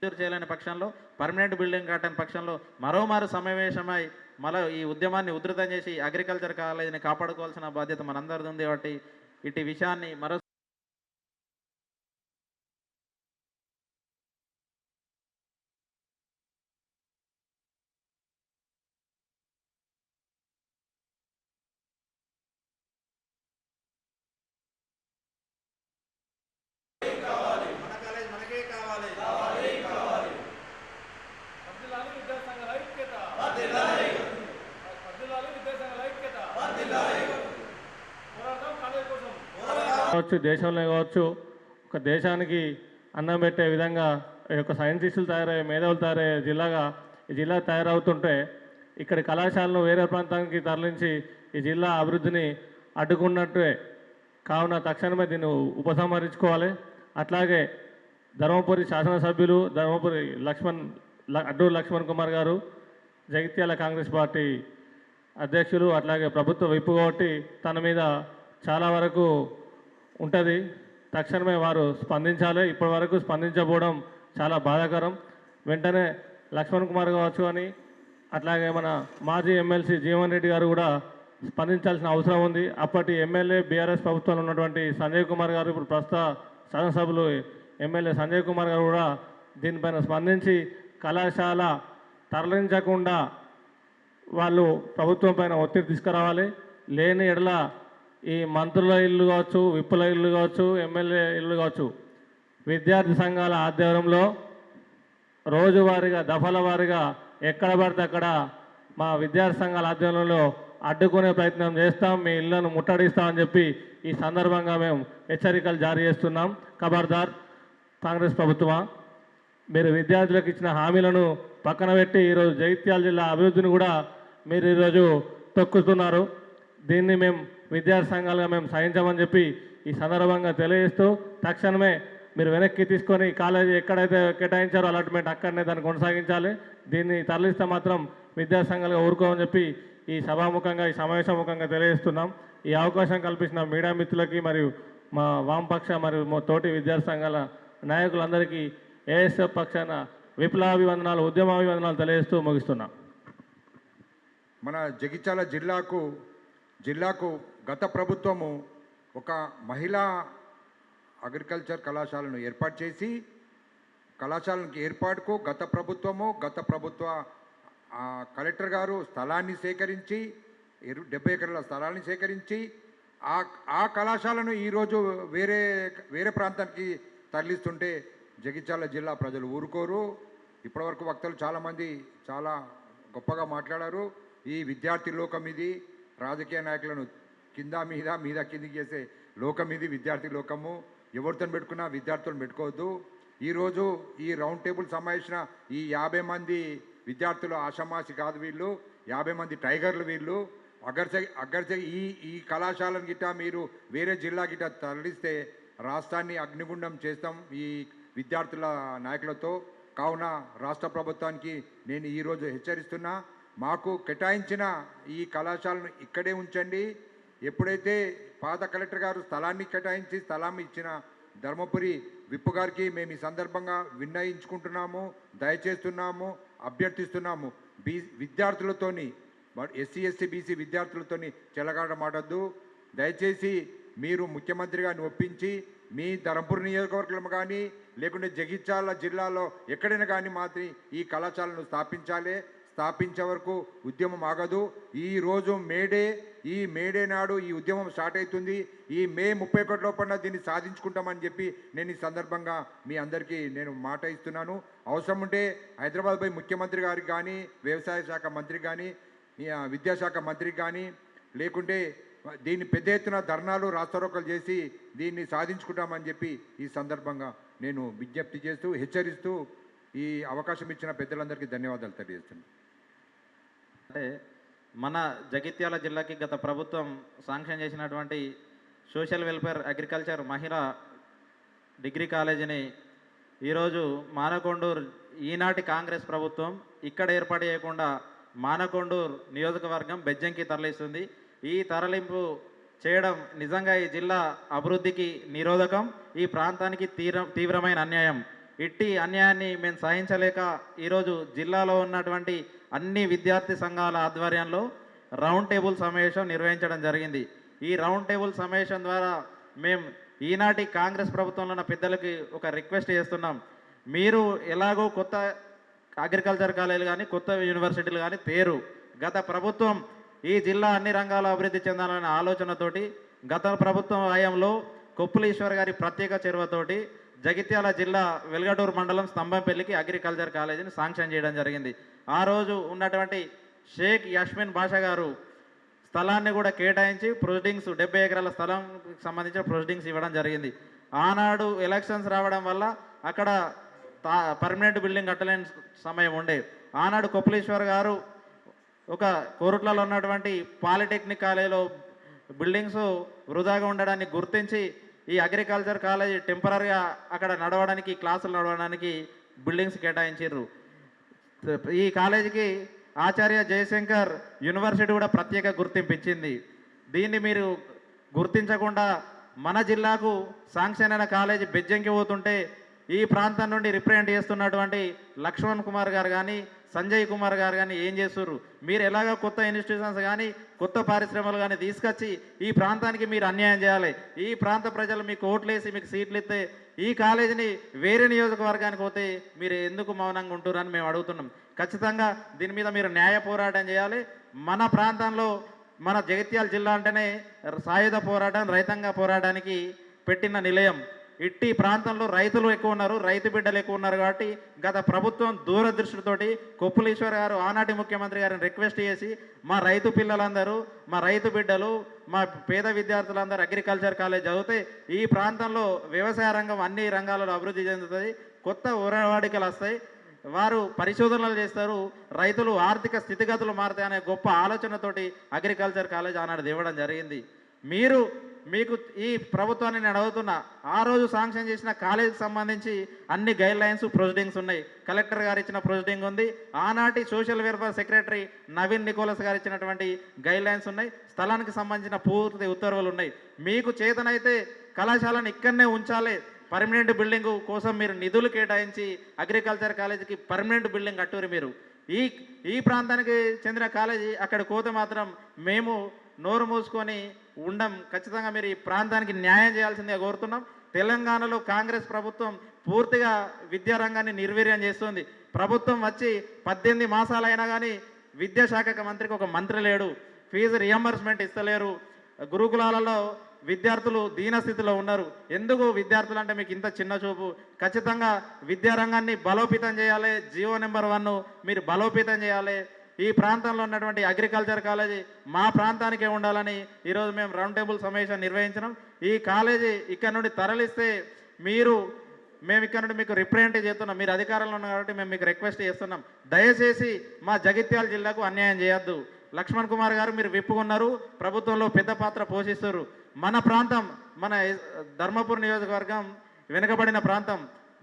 మంజూరు చేయలేని పక్షంలో, పర్మనెంట్ బిల్డింగ్ కట్టని పక్షంలో మరోమారు సమావేశమై మళ్ళీ ఈ ఉద్యమాన్ని ఉధృతం చేసి అగ్రికల్చర్ కాలేజీని కాపాడుకోవాల్సిన బాధ్యత మనందరిది ఉంది. కాబట్టి ఇటు విషయాన్ని మరో కావచ్చు, దేశంలో కావచ్చు, ఒక దేశానికి అన్నం పెట్టే విధంగా ఈ యొక్క సైంటిస్టులు తయారయ్యే, మేధావులు తయారయ్యే జిల్లాగా ఈ జిల్లా తయారవుతుంటే ఇక్కడి కళాశాలను వేరే ప్రాంతానికి తరలించి ఈ జిల్లా అభివృద్ధిని అడ్డుకున్నట్టే. కావున తక్షణమే దీన్ని ఉపసంహరించుకోవాలి. అట్లాగే ధర్మపురి శాసనసభ్యులు ధర్మపురి అడ్డూరు లక్ష్మణ్ కుమార్ గారు, జగిత్యాల కాంగ్రెస్ పార్టీ అధ్యక్షులు, అట్లాగే ప్రభుత్వ విప్పు కాబట్టి తన మీద చాలా వరకు ఉంటుంది. తక్షణమే వారు స్పందించాలి. ఇప్పటి వరకు స్పందించకపోవడం చాలా బాధాకరం. వెంటనే లక్ష్మణ్ కుమార్ కావచ్చు అని, అట్లాగే మన మాజీ ఎమ్మెల్సీ జీవన్ రెడ్డి గారు కూడా స్పందించాల్సిన అవసరం ఉంది. అప్పటి ఎమ్మెల్యే బీఆర్ఎస్ ప్రభుత్వంలో ఉన్నటువంటి సంజయ్ కుమార్ గారు, ఇప్పుడు ప్రస్తుత శాసనసభ్యులు ఎమ్మెల్యే సంజయ్ కుమార్ గారు కూడా దీనిపైన స్పందించి కళాశాల తరలించకుండా వాళ్ళు ప్రభుత్వం పైన ఒత్తిడి తీసుకురావాలి. లేని ఎడల ఈ మంత్రుల ఇల్లు కావచ్చు, విప్పుల ఇల్లు కావచ్చు, ఎమ్మెల్యే ఇల్లు కావచ్చు, విద్యార్థి సంఘాల ఆధ్వర్యంలో రోజువారీగా దఫల వారీగా ఎక్కడ పడితే అక్కడ మా విద్యార్థి సంఘాల ఆధ్వర్యంలో అడ్డుకునే ప్రయత్నం చేస్తాం, మీ ఇళ్లను ముట్టడిస్తామని చెప్పి ఈ సందర్భంగా మేము హెచ్చరికలు జారీ చేస్తున్నాం. ఖబర్దార్ కాంగ్రెస్ ప్రభుత్వమా, మీరు విద్యార్థులకు ఇచ్చిన హామీలను పక్కన పెట్టి ఈరోజు జగిత్యాల జిల్లా అభివృద్ధిని కూడా మీరు ఈరోజు తొక్కుతున్నారు. దీన్ని మేము విద్యార్థి సంఘాలుగా మేము సహించామని చెప్పి ఈ సందర్భంగా తెలియజేస్తూ తక్షణమే మీరు వెనక్కి తీసుకొని కాలేజీ ఎక్కడైతే కేటాయించారో అలాట్మెంట్ అక్కడనే దాన్ని కొనసాగించాలి. దీన్ని తరలిస్తే మాత్రం విద్యార్థి సంఘాలుగా ఊరుకోమని చెప్పి ఈ సభాముఖంగా, ఈ సమావేశముఖంగా తెలియజేస్తున్నాం. ఈ అవకాశం కల్పించిన మీడియా మిత్రులకి మరియు మా వామపక్ష మరియు తోటి విద్యార్థి సంఘాల నాయకులందరికీ ఏఎస్ఎఫ్ పక్షాన విప్లవాభివందనాలు, ఉద్యమాభివందనాలు తెలియజేస్తూ ముగిస్తున్నాం. మన జగిత్యాల జిల్లాకు గత ప్రభుత్వము ఒక మహిళా అగ్రికల్చర్ కళాశాలను ఏర్పాటు చేసి, కళాశాలకు ఏర్పాటుకు గత ప్రభుత్వ కలెక్టర్ గారు స్థలాన్ని సేకరించి 70 ఎకరాల స్థలాన్ని సేకరించి ఆ కళాశాలను ఈరోజు వేరే ప్రాంతానికి తరలిస్తుంటే జగిత్యాల జిల్లా ప్రజలు ఊరుకోరు. ఇప్పటివరకు వక్తలు చాలామంది చాలా గొప్పగా మాట్లాడారు. ఈ విద్యార్థి లోకం ఇది, రాజకీయ నాయకులను కింద మీద కిందికి చేసే లోకం ఇది, విద్యార్థి లోకము. ఎవరితో పెట్టుకున్నా విద్యార్థులను పెట్టుకోవద్దు. ఈరోజు ఈ రౌండ్ టేబుల్ సమావేశన ఈ 50 మంది విద్యార్థులు ఆషామాషి కాదు, వీళ్ళు 50 మంది టైగర్లు వీళ్ళు. అగర్చే ఈ కళాశాలను గిట్ట మీరు వేరే జిల్లా గిట్ట తరలిస్తే రాష్ట్రాన్ని అగ్నిగుండం చేస్తాం ఈ విద్యార్థుల నాయకులతో. కావున రాష్ట్ర ప్రభుత్వానికి నేను ఈరోజు హెచ్చరిస్తున్నా, మాకు కేటాయించిన ఈ కళాశాలను ఇక్కడే ఉంచండి. ఎప్పుడైతే పాత కలెక్టర్ గారు స్థలాన్ని కేటాయించి స్థలం ఇచ్చిన ధర్మపురి విప్పు గారికి మేము ఈ సందర్భంగా విన్నయించుకుంటున్నాము, దయచేస్తున్నాము, అభ్యర్థిస్తున్నాము. విద్యార్థులతోని ఎస్సీ ఎస్టీ బీసీ విద్యార్థులతోని చెలగాటమాడద్దు. దయచేసి మీరు ముఖ్యమంత్రి గారిని ఒప్పించి మీ ధర్మపురి నియోజకవర్గం కానీ లేకుంటే జగిత్యాల జిల్లాలో ఎక్కడైనా కానీ మాత్రం ఈ కళాశాలను స్థాపించే వరకు ఉద్యమం ఆగదు. ఈరోజు ఈ మేడే నాడు ఈ ఉద్యమం స్టార్ట్ అవుతుంది. ఈ మే 31 లోపల దీన్ని సాధించుకుంటామని చెప్పి నేను ఈ సందర్భంగా మీ అందరికీ నేను మాట ఇస్తున్నాను. అవసరం ఉంటే హైదరాబాద్ పోయి ముఖ్యమంత్రి గారికి కానీ, వ్యవసాయ శాఖ మంత్రికి కానీ, విద్యాశాఖ మంత్రికి కానీ, లేకుంటే దీన్ని పెద్ద ఎత్తున ధర్నాలు రాస్తారోకలు చేసి దీన్ని సాధించుకుంటామని చెప్పి ఈ సందర్భంగా నేను విజ్ఞప్తి చేస్తూ హెచ్చరిస్తూ ఈ అవకాశం ఇచ్చిన పెద్దలందరికీ ధన్యవాదాలు తెలియజేస్తున్నాను. అంటే మన జగిత్యాల జిల్లాకి గత ప్రభుత్వం శాంక్షన్ చేసినటువంటి సోషల్ వెల్ఫేర్ అగ్రికల్చర్ మహిళా డిగ్రీ కాలేజీని ఈరోజు మానకొండూరు ఈనాటి కాంగ్రెస్ ప్రభుత్వం ఇక్కడ ఏర్పాటు చేయకుండా మానకొండూరు నియోజకవర్గం బెజ్జంకి తరలిస్తుంది. ఈ తరలింపు చేయడం నిజంగా ఈ జిల్లా అభివృద్ధికి నిరోధకం, ఈ ప్రాంతానికి తీవ్రమైన అన్యాయం. ఇట్టి అన్యాయాన్ని మేము సహించలేక ఈరోజు జిల్లాలో ఉన్నటువంటి అన్ని విద్యార్థి సంఘాల ఆధ్వర్యంలో రౌండ్ టేబుల్ సమావేశం నిర్వహించడం జరిగింది. ఈ రౌండ్ టేబుల్ సమావేశం ద్వారా మేము ఈనాటి కాంగ్రెస్ ప్రభుత్వంలో ఉన్న పెద్దలకి ఒక రిక్వెస్ట్ చేస్తున్నాం. మీరు ఎలాగో కొత్త అగ్రికల్చర్ కాలేజీలు కానీ కొత్త యూనివర్సిటీలు కానీ తేరు. గత ప్రభుత్వం ఈ జిల్లా అన్ని రంగాల్లో అభివృద్ధి చెందాలనే ఆలోచనతోటి గత ప్రభుత్వం హయాంలో కొప్పులీశ్వర్ గారి ప్రత్యేక చొరవతోటి జగిత్యాల జిల్లా వెల్గటూరు మండలం స్తంభంపల్లికి అగ్రికల్చర్ కాలేజీని శాంక్షన్ చేయడం జరిగింది. ఆ రోజు ఉన్నటువంటి షేక్ యస్మిన్ బాషా గారు స్థలాన్ని కూడా కేటాయించి ప్రొసీడింగ్స్ 70 ఎకరాల స్థలం సంబంధించిన ప్రొసీడింగ్స్ ఇవ్వడం జరిగింది. ఆనాడు ఎలక్షన్స్ రావడం వల్ల అక్కడ పర్మనెంట్ బిల్డింగ్ కట్టలేని సమయం ఉండే. ఆనాడు కొప్పులీశ్వర్ గారు ఒక కోరుట్లలో ఉన్నటువంటి పాలిటెక్నిక్ కాలేజీలో బిల్డింగ్స్ వృధాగా ఉండడాన్ని గుర్తించి ఈ అగ్రికల్చర్ కాలేజీ టెంపరీగా అక్కడ నడవడానికి క్లాసులు నడవడానికి బిల్డింగ్స్ కేటాయించారు. ఈ కాలేజీకి ఆచార్య జయశంకర్ యూనివర్సిటీ కూడా ప్రత్యేక గుర్తింపు ఇచ్చింది. దీన్ని మీరు గుర్తించకుండా మన జిల్లాకు శాంక్షన్ అయిన కాలేజీ బెజ్జంకి పోతుంటే ఈ ప్రాంతం నుండి రిప్రజెంట్ చేస్తున్నటువంటి లక్ష్మణ్ కుమార్ గారు కానీ సంజయ్ కుమార్ గారు కానీ ఏం చేస్తున్నారు? మీరు ఎలాగో కొత్త ఇన్స్టిట్యూషన్స్ కానీ కొత్త పరిశ్రమలు కానీ తీసుకొచ్చి ఈ ప్రాంతానికి మీరు అన్యాయం చేయాలి. ఈ ప్రాంత ప్రజలు మీకు ఓట్లేసి మీకు సీట్లు ఇస్తే ఈ కాలేజీని వేరే నియోజకవర్గానికి పోతే మీరు ఎందుకు మౌనంగా ఉంటున్నారని మేము అడుగుతున్నాం. ఖచ్చితంగా దీని మీద మీరు న్యాయ పోరాటం చేయాలి. మన ప్రాంతంలో మన జగిత్యాల జిల్లా అంటేనే సాయుధ పోరాటం రైతాంగ పోరాటానికి పెట్టిన నిలయం. ఇట్టి ప్రాంతంలో రైతులు ఎక్కువ ఉన్నారు, రైతు బిడ్డలు ఎక్కువ ఉన్నారు. కాబట్టి గత ప్రభుత్వం దూరదృష్టితోటి కొప్పులీశ్వర్ గారు ఆనాటి ముఖ్యమంత్రి గారిని రిక్వెస్ట్ చేసి మా రైతు పిల్లలందరూ మా రైతు బిడ్డలు మా పేద విద్యార్థులందరూ అగ్రికల్చర్ కాలేజ్ చదివితే ఈ ప్రాంతంలో వ్యవసాయ రంగం అన్ని రంగాలలో అభివృద్ధి చెందుతుంది, కొత్త ఉరవాడికలు వస్తాయి, వారు పరిశోధనలు చేస్తారు, రైతులు ఆర్థిక స్థితిగతులు మారుతాయనే గొప్ప ఆలోచనతోటి అగ్రికల్చర్ కాలేజ్ ఆనాడు ఇవ్వడం జరిగింది. మీకు ఈ ప్రభుత్వాన్ని నేను అడుగుతున్నా, ఆ రోజు శాంక్షన్ చేసిన కాలేజీకి సంబంధించి అన్ని గైడ్ లైన్స్ ప్రొసీడింగ్స్ ఉన్నాయి. కలెక్టర్ గారు ఇచ్చిన ప్రొసీడింగ్ ఉంది, ఆనాటి social welfare secretary Naveen Nicholas గారు ఇచ్చినటువంటి గైడ్ లైన్స్ ఉన్నాయి, స్థలానికి సంబంధించిన పూర్తి ఉత్తర్వులు ఉన్నాయి. మీకు చేతనైతే కళాశాలను ఇక్కడనే ఉంచాలి, పర్మనెంట్ బిల్డింగ్ కోసం మీరు నిధులు కేటాయించి అగ్రికల్చర్ కాలేజీకి పర్మనెంట్ బిల్డింగ్ కట్టూరి. మీరు ఈ ప్రాంతానికి చెందిన కాలేజీ అక్కడ కోతే మాత్రం మేము నోరు మూసుకొని ఉండం. ఖచ్చితంగా మీరు ఈ ప్రాంతానికి న్యాయం చేయాల్సిందిగా కోరుతున్నాం. తెలంగాణలో కాంగ్రెస్ ప్రభుత్వం పూర్తిగా విద్యారంగాన్ని నిర్వీర్యం చేస్తుంది. ప్రభుత్వం వచ్చి 18 మాసాలైనా కానీ విద్యాశాఖ మంత్రికి ఒక మంత్రి లేడు, ఫీజు రియంబర్స్మెంట్ ఇస్తలేరు, గురుకులాలలో విద్యార్థులు దీనస్థితిలో ఉన్నారు. ఎందుకు విద్యార్థులు అంటే మీకు ఇంత చిన్న చూపు? ఖచ్చితంగా విద్యారంగాన్ని బలోపేతం చేయాలి. జీవో నెంబర్ 1 మీరు బలోపేతం చేయాలి. ఈ ప్రాంతంలో ఉన్నటువంటి అగ్రికల్చర్ కాలేజీ మా ప్రాంతానికే ఉండాలని ఈరోజు మేము రౌండ్ టేబుల్ సమావేశం నిర్వహించినాం. ఈ కాలేజీ ఇక్కడ నుండి తరలిస్తే మేము ఇక్కడ నుండి మీకు రిప్రజెంట్ చేస్తున్నాం. మీరు అధికారంలో ఉన్నారు కాబట్టి మేము మీకు రిక్వెస్ట్ చేస్తున్నాం, దయచేసి మా జగిత్యాల జిల్లాకు అన్యాయం చేయొద్దు. లక్ష్మణ్ కుమార్ గారు మీరు విప్పుకున్నారు, ప్రభుత్వంలో పెద్ద పాత్ర పోషిస్తారు. మన ప్రాంతం మన ధర్మపురి నియోజకవర్గం వెనుకబడిన ప్రాంతం.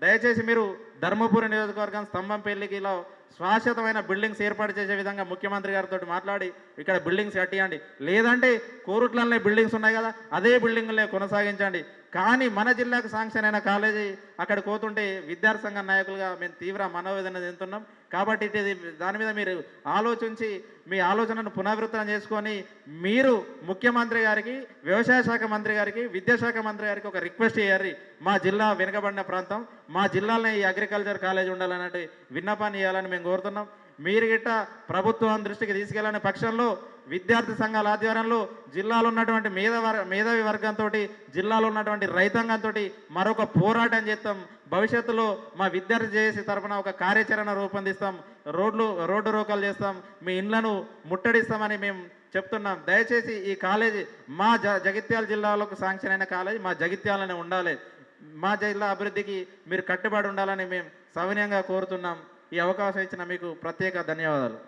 దయచేసి మీరు ధర్మపురి నియోజకవర్గం స్తంభంపల్లికిలో శాశ్వతమైన బిల్డింగ్స్ ఏర్పాటు చేసే విధంగా ముఖ్యమంత్రి గారితో మాట్లాడి ఇక్కడ బిల్డింగ్స్ కట్టియండి. లేదంటే కోరుట్లనే బిల్డింగ్స్ ఉన్నాయి కదా, అదే బిల్డింగ్లే కొనసాగించండి. కానీ మన జిల్లాకు శాంక్షన్ అయిన కాలేజీ అక్కడ పోతుంటే విద్యార్థి సంఘ నాయకులుగా మేము తీవ్ర మనోవేదన చెందుతున్నాం. కాబట్టి దాని మీద మీరు ఆలోచించి మీ ఆలోచనను పునరావృతం చేసుకొని మీరు ముఖ్యమంత్రి గారికి, వ్యవసాయ శాఖ మంత్రి గారికి, విద్యాశాఖ మంత్రి గారికి ఒక రిక్వెస్ట్ చేయాలి. మా జిల్లా వెనుకబడిన ప్రాంతం, మా జిల్లాలోనే ఈ అగ్రికల్చర్ కాలేజ్ ఉండాలన్నట్టు విన్నపాన్ని ఇవ్వాలని మేము కోరుతున్నాం. మీరు గిట్ట ప్రభుత్వం దృష్టికి తీసుకెళ్లనే పక్షంలో విద్యార్థి సంఘాల ఆధ్వర్యంలో జిల్లాలో ఉన్నటువంటి మేధావి వర్గంతో, జిల్లాలో ఉన్నటువంటి రైతాంగంతో మరొక పోరాటం చేస్తాం. భవిష్యత్తులో మా విద్యార్థి జేఏసీ తరఫున ఒక కార్యాచరణ రూపొందిస్తాం, రోడ్డు రోకలు చేస్తాం, మీ ఇండ్లను ముట్టడిస్తామని మేము చెప్తున్నాం. దయచేసి ఈ కాలేజీ మా జగిత్యాల జిల్లాలోకి శాంక్షన్ అయిన కాలేజీ మా జగిత్యాలనే ఉండాలి. మా జిల్లా అభివృద్ధికి మీరు కట్టుబడి ఉండాలని మేము సవినయంగా కోరుతున్నాం. ఈ అవకాశం ఇచ్చిన మీకు ప్రత్యేక ధన్యవాదాలు.